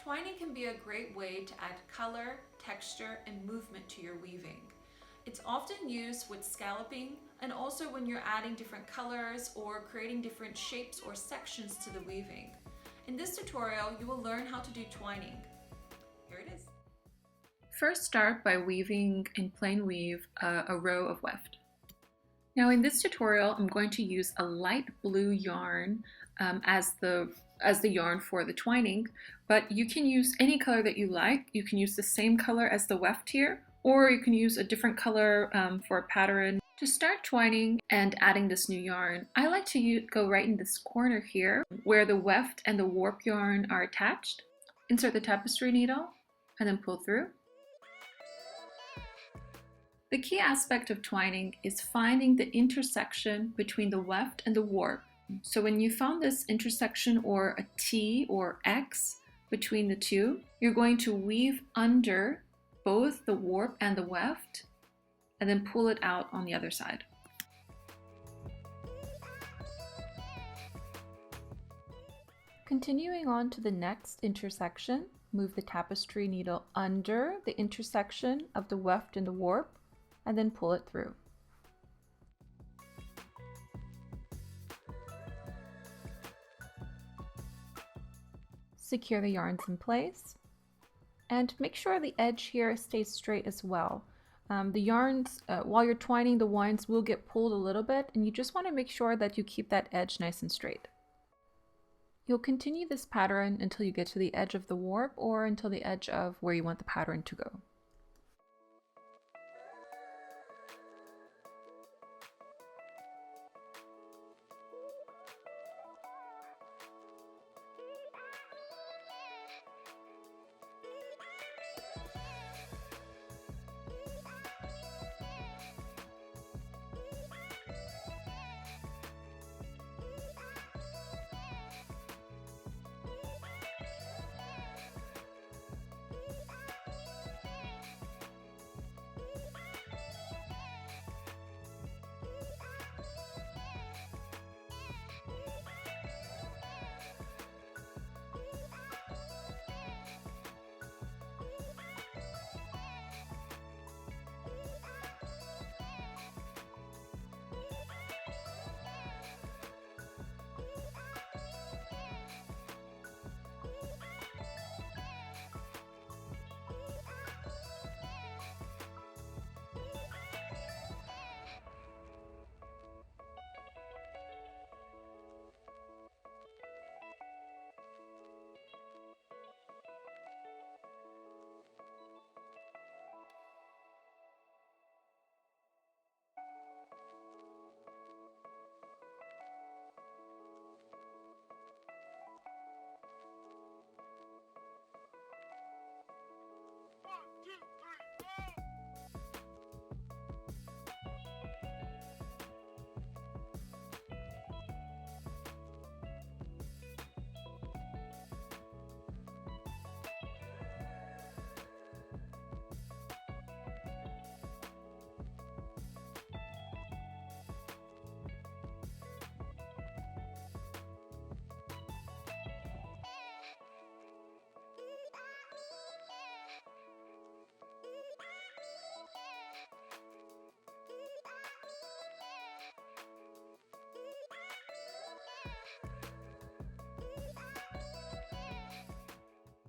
Twining can be a great way to add color, texture, and movement to your weaving. It's often used with scalloping and also when you're adding different colors or creating different shapes or sections to the weaving. In this tutorial, you will learn how to do twining. Here it is. First, start by weaving in plain weave a row of weft. Now in this tutorial, I'm going to use a light blue yarn as the yarn for the twining, but you can use any color that you like. You can use the same color as the weft here, or you can use a different color for a pattern. To start twining and adding this new yarn, I like to go right in this corner here where the weft and the warp yarn are attached. Insert the tapestry needle and then pull through. The key aspect of twining is finding the intersection between the weft and the warp. So when you found this intersection or a T or X between the two, you're going to weave under both the warp and the weft and then pull it out on the other side. Continuing on to the next intersection, move the tapestry needle under the intersection of the weft and the warp and then pull it through. Secure the yarns in place and make sure the edge here stays straight as well. The yarns, while you're twining, the winds will get pulled a little bit, and you just want to make sure that you keep that edge nice and straight. You'll continue this pattern until you get to the edge of the warp or until the edge of where you want the pattern to go.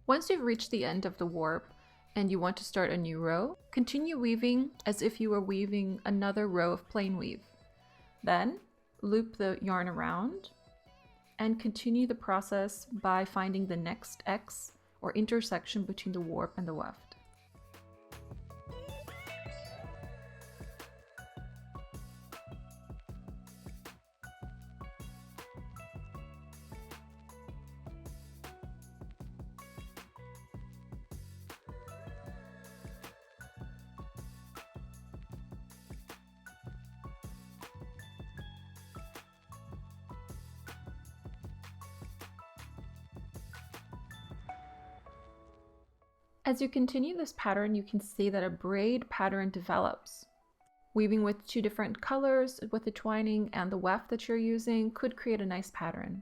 Once you've reached the end of the warp and you want to start a new row, continue weaving as if you were weaving another row of plain weave. Then loop the yarn around and continue the process by finding the next X or intersection between the warp and the weft. As you continue this pattern, you can see that a braid pattern develops. Weaving with two different colors with the twining and the weft that you're using could create a nice pattern.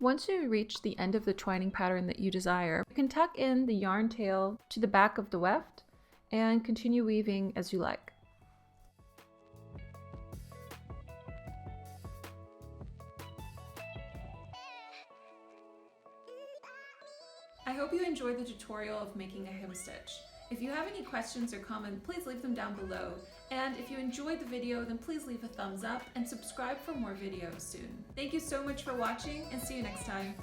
Once you reach the end of the twining pattern that you desire, you can tuck in the yarn tail to the back of the weft and continue weaving as you like. I hope you enjoyed the tutorial of making a hem stitch. If you have any questions or comments, please leave them down below. And if you enjoyed the video, then please leave a thumbs up and subscribe for more videos soon. Thank you so much for watching, and see you next time.